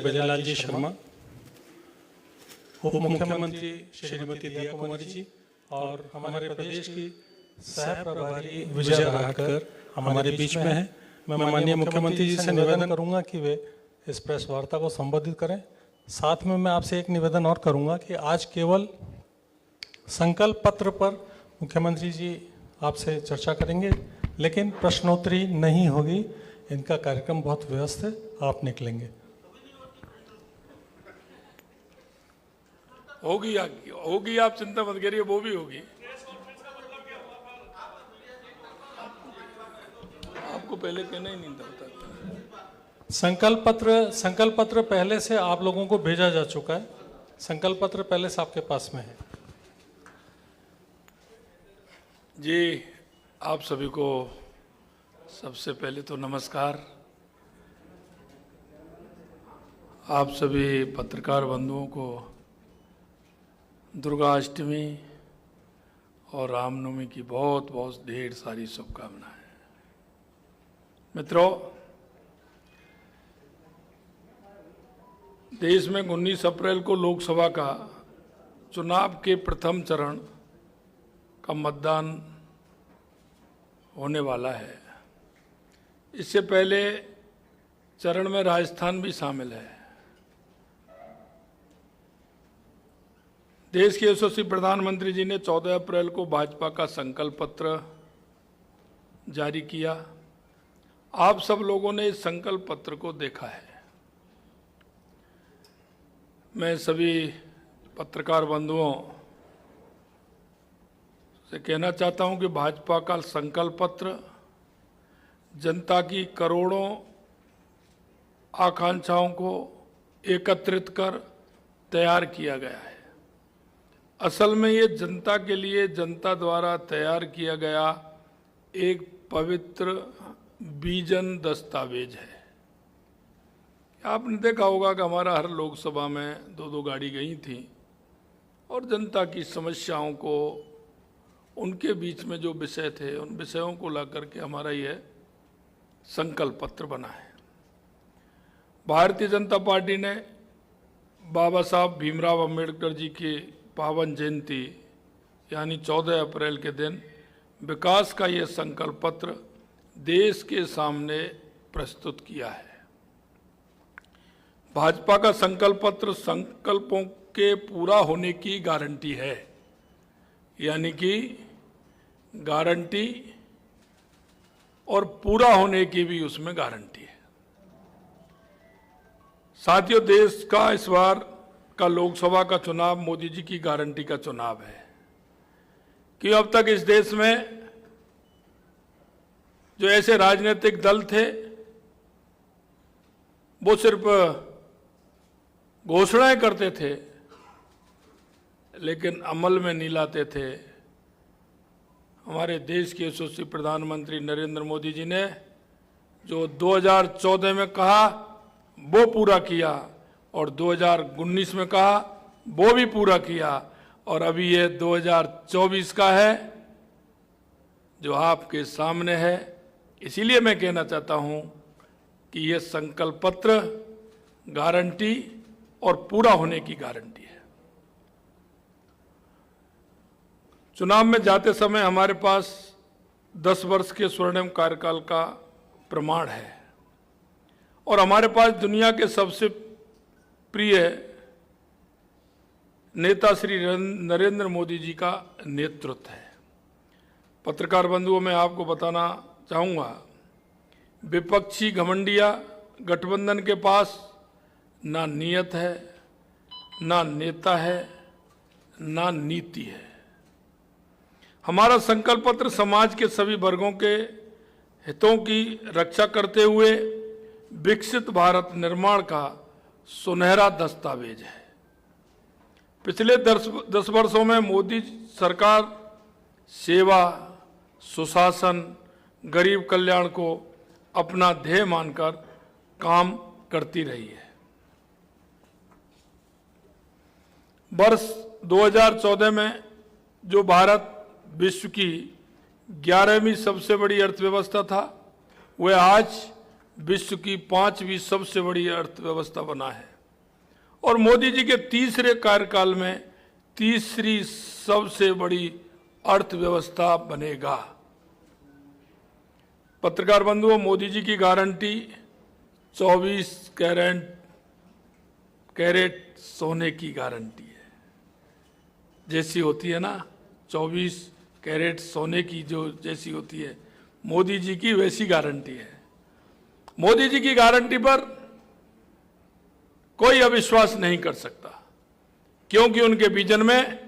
ब्रजलाल जी शर्मा, उप मुख्यमंत्री श्रीमती दिया कुमारी जी और हमारे प्रदेश की सह प्रभारी विजय राहकर हमारे बीच में है। मैं माननीय मुख्यमंत्री जी से निवेदन करूंगा कि वे इस प्रेस वार्ता को संबोधित करें। साथ में मैं आपसे एक निवेदन और करूंगा कि आज केवल संकल्प पत्र पर मुख्यमंत्री जी आपसे चर्चा करेंगे, लेकिन प्रश्नोत्तरी नहीं होगी। इनका कार्यक्रम बहुत व्यस्त है, आप निकलेंगे। होगी, आप चिंता मत करिए, वो भी होगी। आपको पहले कहना ही नहीं था। संकल्प पत्र पहले से आप लोगों को भेजा जा चुका है। संकल्प पत्र पहले से आपके पास में है। जी, आप सभी को सबसे पहले तो नमस्कार। आप सभी पत्रकार बंधुओं को दुर्गा अष्टमी और रामनवमी की बहुत बहुत ढेर सारी शुभकामनाएं। मित्रों, देश में 19 अप्रैल को लोकसभा का चुनाव के प्रथम चरण का मतदान होने वाला है। इससे पहले चरण में राजस्थान भी शामिल है। देश के यशस्वी प्रधानमंत्री जी ने 14 अप्रैल को भाजपा का संकल्प पत्र जारी किया। आप सब लोगों ने इस संकल्प पत्र को देखा है। मैं सभी पत्रकार बंधुओं से कहना चाहता हूं कि भाजपा का संकल्प पत्र जनता की करोड़ों आकांक्षाओं को एकत्रित कर तैयार किया गया है। असल में ये जनता के लिए, जनता द्वारा तैयार किया गया एक पवित्र विजन दस्तावेज है। आपने देखा होगा कि हमारा हर लोकसभा में 2-2 गाड़ी गई थी और जनता की समस्याओं को, उनके बीच में जो विषय थे, उन विषयों को ला करके हमारा यह संकल्प पत्र बना है। भारतीय जनता पार्टी ने बाबा साहब भीमराव अंबेडकर जी की पावन जयंती यानी 14 अप्रैल के दिन विकास का यह संकल्प पत्र देश के सामने प्रस्तुत किया है। भाजपा का संकल्प पत्र संकल्पों के पूरा होने की गारंटी है, यानी कि गारंटी और पूरा होने की भी उसमें गारंटी है। साथियों, देश का इस बार का लोकसभा का चुनाव मोदी जी की गारंटी का चुनाव है कि अब तक इस देश में जो ऐसे राजनीतिक दल थे वो सिर्फ घोषणाएं करते थे लेकिन अमल में नहीं लाते थे। हमारे देश के यशस्वी प्रधानमंत्री नरेंद्र मोदी जी ने जो 2014 में कहा वो पूरा किया और 2019 में कहा वो भी पूरा किया और अभी ये 2024 का है जो आपके सामने है। इसीलिए मैं कहना चाहता हूं कि ये संकल्प पत्र गारंटी और पूरा होने की गारंटी है। चुनाव में जाते समय हमारे पास 10 वर्ष के स्वर्णिम कार्यकाल का प्रमाण है और हमारे पास दुनिया के सबसे प्रिय नेता श्री नरेंद्र मोदी जी का नेतृत्व है। पत्रकार बंधुओं, मैं आपको बताना चाहूँगा, विपक्षी घमंडिया गठबंधन के पास ना नियत है, ना नेता है, ना नीति है। हमारा संकल्प पत्र समाज के सभी वर्गों के हितों की रक्षा करते हुए विकसित भारत निर्माण का सुनहरा दस्तावेज है। पिछले 10 वर्षों में मोदी सरकार सेवा, सुशासन, गरीब कल्याण को अपना ध्येय मानकर काम करती रही है। वर्ष 2014 में जो भारत विश्व की 11वीं सबसे बड़ी अर्थव्यवस्था था, वह आज विश्व की 5वीं सबसे बड़ी अर्थव्यवस्था बना है और मोदी जी के तीसरे कार्यकाल में तीसरी सबसे बड़ी अर्थव्यवस्था बनेगा। पत्रकार बंधुओं, मोदी जी की गारंटी 24 कैरेट सोने की गारंटी है। जैसी होती है ना 24 कैरेट सोने की जो जैसी होती है, मोदी जी की वैसी गारंटी है। मोदी जी की गारंटी पर कोई अविश्वास नहीं कर सकता, क्योंकि उनके विजन में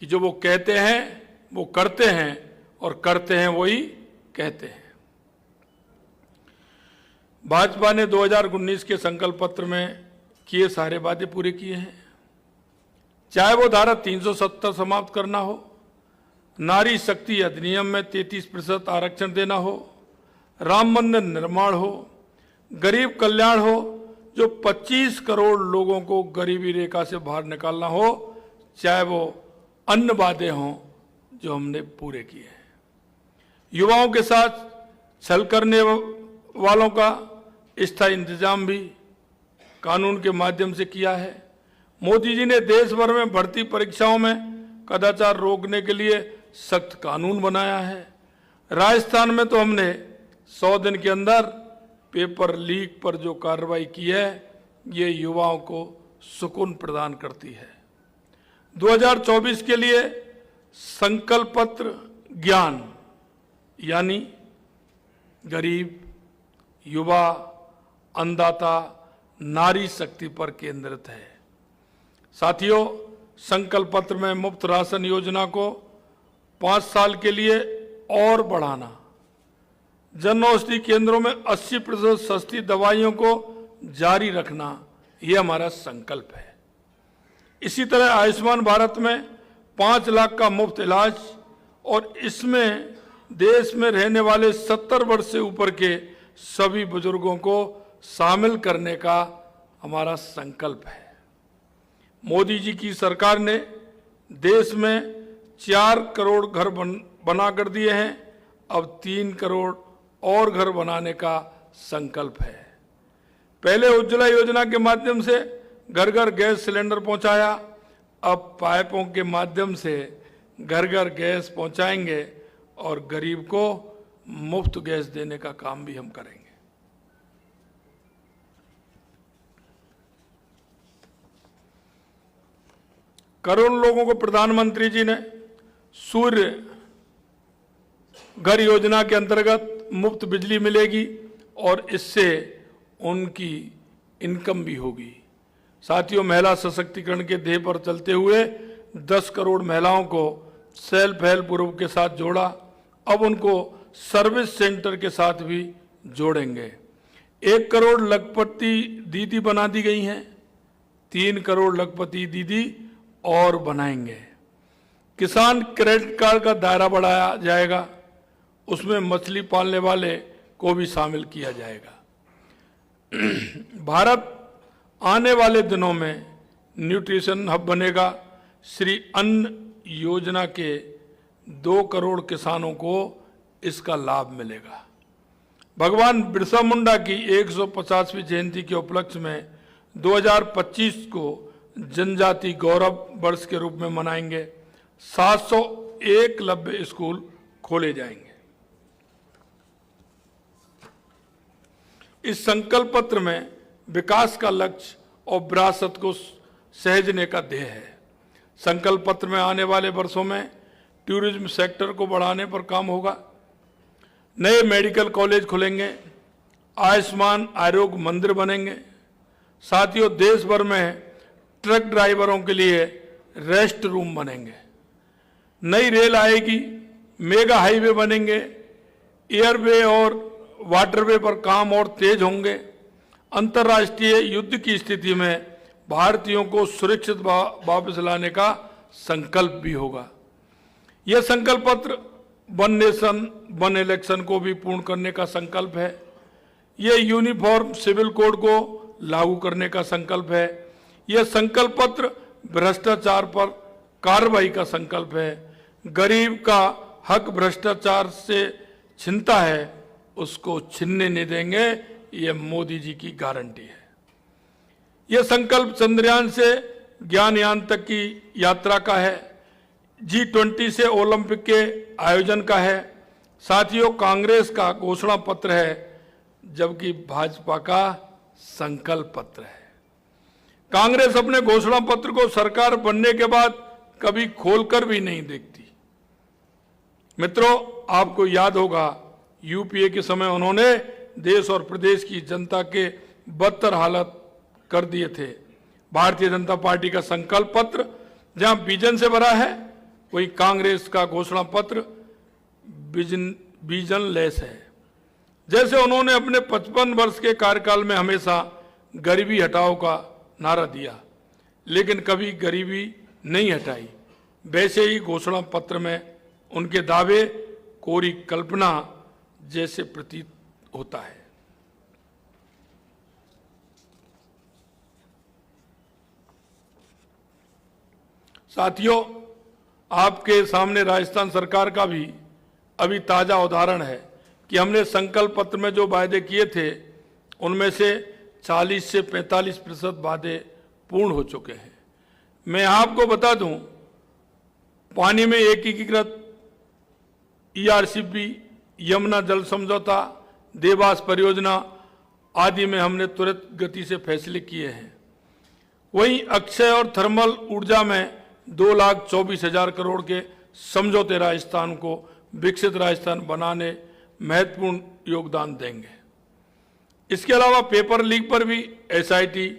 कि जो वो कहते हैं वो करते हैं और करते हैं वही कहते हैं। भाजपा ने 2019 के संकल्प पत्र में किए सारे वादे पूरे किए हैं, चाहे वो धारा 370 समाप्त करना हो, नारी शक्ति अधिनियम में 33% आरक्षण देना हो, राम मंदिर निर्माण हो, गरीब कल्याण हो, जो 25 करोड़ लोगों को गरीबी रेखा से बाहर निकालना हो, चाहे वो अन्य वादे हों जो हमने पूरे किए हैं। युवाओं के साथ छल करने वालों का स्थायी इंतजाम भी कानून के माध्यम से किया है। मोदी जी ने देश भर में भर्ती परीक्षाओं में कदाचार रोकने के लिए सख्त कानून बनाया है। राजस्थान में तो हमने 100 दिन के अंदर पेपर लीक पर जो कार्रवाई की है, ये युवाओं को सुकून प्रदान करती है। 2024 के लिए संकल्प पत्र ज्ञान यानी गरीब, युवा, अन्नदाता, नारी शक्ति पर केंद्रित है। साथियों, संकल्प पत्र में मुफ्त राशन योजना को 5 साल के लिए और बढ़ाना, जन औषधि केंद्रों में 80% सस्ती दवाइयों को जारी रखना, ये हमारा संकल्प है। इसी तरह आयुष्मान भारत में 5 लाख का मुफ्त इलाज और इसमें देश में रहने वाले 70 वर्ष से ऊपर के सभी बुजुर्गों को शामिल करने का हमारा संकल्प है। मोदी जी की सरकार ने देश में 4 करोड़ घर बना कर दिए हैं, अब 3 करोड़ और घर बनाने का संकल्प है। पहले उज्ज्वला योजना के माध्यम से घर घर गैस सिलेंडर पहुंचाया, अब पाइपों के माध्यम से घर घर गैस पहुंचाएंगे और गरीब को मुफ्त गैस देने का काम भी हम करेंगे। करोड़ों लोगों को प्रधानमंत्री जी ने सूर्य घर योजना के अंतर्गत मुफ्त बिजली मिलेगी और इससे उनकी इनकम भी होगी। साथियों, महिला सशक्तिकरण के ध्येय पर चलते हुए 10 करोड़ महिलाओं को सेल्फ हेल्प ग्रुप के साथ जोड़ा, अब उनको सर्विस सेंटर के साथ भी जोड़ेंगे। 1 करोड़ लखपति दीदी बना दी गई हैं, 3 करोड़ लखपति दीदी और बनाएंगे। किसान क्रेडिट कार्ड का दायरा बढ़ाया जाएगा, उसमें मछली पालने वाले को भी शामिल किया जाएगा। भारत आने वाले दिनों में न्यूट्रिशन हब बनेगा। श्री अन्न योजना के 2 करोड़ किसानों को इसका लाभ मिलेगा। भगवान बिरसा मुंडा की 150वीं जयंती के उपलक्ष्य में 2025 को जनजाति गौरव वर्ष के रूप में मनाएंगे। 700 एकलव्य स्कूल खोले जाएंगे। इस संकल्प पत्र में विकास का लक्ष्य और विरासत को सहेजने का ध्येय है। संकल्प पत्र में आने वाले वर्षों में टूरिज्म सेक्टर को बढ़ाने पर काम होगा। नए मेडिकल कॉलेज खुलेंगे, आयुष्मान आरोग्य मंदिर बनेंगे। साथियों, देश भर में ट्रक ड्राइवरों के लिए रेस्ट रूम बनेंगे। नई रेल आएगी, मेगा हाईवे बनेंगे, एयरवे और वाटरवे पर काम और तेज होंगे। अंतर्राष्ट्रीय युद्ध की स्थिति में भारतीयों को सुरक्षित वापस लाने का संकल्प भी होगा। यह संकल्प पत्र वन नेशन वन इलेक्शन को भी पूर्ण करने का संकल्प है। यह यूनिफॉर्म सिविल कोड को लागू करने का संकल्प है। यह संकल्प पत्र भ्रष्टाचार पर कार्रवाई का संकल्प है। गरीब का हक भ्रष्टाचार से छिनता है उसको छीनने नहीं देंगे, ये मोदी जी की गारंटी है। यह संकल्प चंद्रयान से ज्ञानयान तक की यात्रा का है, G20 से ओलंपिक के आयोजन का है। साथियों, कांग्रेस का घोषणा पत्र है, जबकि भाजपा का संकल्प पत्र है। कांग्रेस अपने घोषणा पत्र को सरकार बनने के बाद कभी खोलकर भी नहीं देखती। मित्रों, आपको याद होगा यूपीए के समय उन्होंने देश और प्रदेश की जनता के बदतर हालत कर दिए थे। भारतीय जनता पार्टी का संकल्प पत्र जहां विजन से भरा है, वहीं कांग्रेस का घोषणा पत्र विजन लेस है। जैसे उन्होंने अपने 55 वर्ष के कार्यकाल में हमेशा गरीबी हटाओ का नारा दिया, लेकिन कभी गरीबी नहीं हटाई, वैसे ही घोषणा पत्र में उनके दावे कोरी कल्पना जैसे प्रतीत होता है। साथियों, आपके सामने राजस्थान सरकार का भी अभी ताजा उदाहरण है कि हमने संकल्प पत्र में जो वायदे किए थे, उनमें से 40 से 45% वादे पूर्ण हो चुके हैं। मैं आपको बता दूं, पानी में एकीकृत ERCP, यमुना जल समझौता, देवास परियोजना आदि में हमने तुरंत गति से फैसले किए हैं। वहीं अक्षय और थर्मल ऊर्जा में 2,24,000 करोड़ के समझौते राजस्थान को विकसित राजस्थान बनाने महत्वपूर्ण योगदान देंगे। इसके अलावा पेपर लीक पर भी SIT,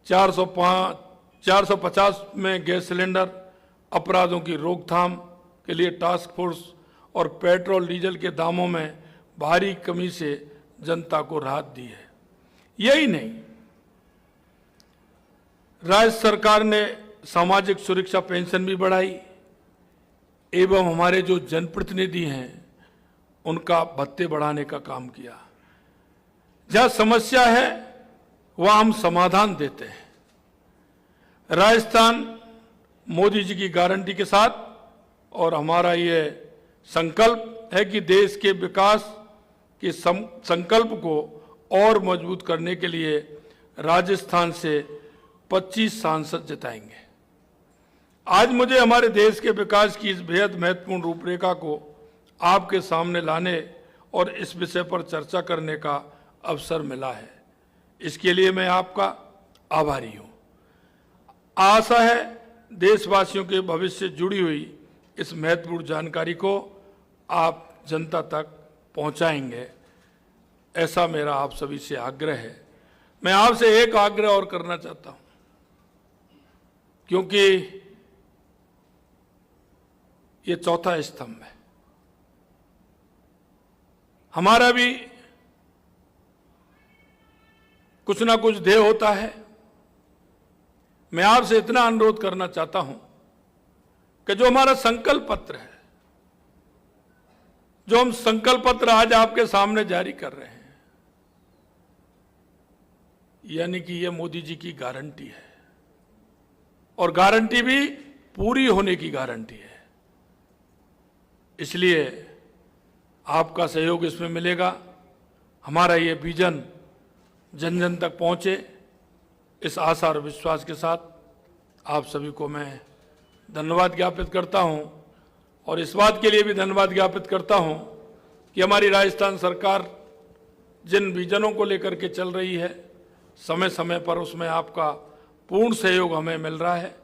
450 में गैस सिलेंडर, अपराधों की रोकथाम के लिए टास्क फोर्स और पेट्रोल डीजल के दामों में भारी कमी से जनता को राहत दी है। यही नहीं, राज्य सरकार ने सामाजिक सुरक्षा पेंशन भी बढ़ाई एवं हमारे जो जनप्रतिनिधि हैं उनका भत्ते बढ़ाने का काम किया। जहां समस्या है वहां हम समाधान देते हैं। राजस्थान मोदी जी की गारंटी के साथ और हमारा ये संकल्प है कि देश के विकास के संकल्प को और मजबूत करने के लिए राजस्थान से 25 सांसद जिताएंगे। आज मुझे हमारे देश के विकास की इस बेहद महत्वपूर्ण रूपरेखा को आपके सामने लाने और इस विषय पर चर्चा करने का अवसर मिला है। इसके लिए मैं आपका आभारी हूं। आशा है देशवासियों के भविष्य से जुड़ी हुई इस महत्वपूर्ण जानकारी को आप जनता तक पहुंचाएंगे, ऐसा मेरा आप सभी से आग्रह है। मैं आपसे एक आग्रह और करना चाहता हूं, क्योंकि ये चौथा स्तंभ है। हमारा भी कुछ ना कुछ ध्येय होता है। मैं आपसे इतना अनुरोध करना चाहता हूं कि जो हमारा संकल्प पत्र है, जो हम संकल्प पत्र आज आपके सामने जारी कर रहे हैं, यानी कि यह मोदी जी की गारंटी है और गारंटी भी पूरी होने की गारंटी है। इसलिए आपका सहयोग इसमें मिलेगा। हमारा ये विजन जन जन तक पहुंचे, इस आशा और विश्वास के साथ आप सभी को मैं धन्यवाद ज्ञापित करता हूं और इस बात के लिए भी धन्यवाद ज्ञापित करता हूं कि हमारी राजस्थान सरकार जिन विजनों को लेकर के चल रही है, समय समय पर उसमें आपका पूर्ण सहयोग हमें मिल रहा है।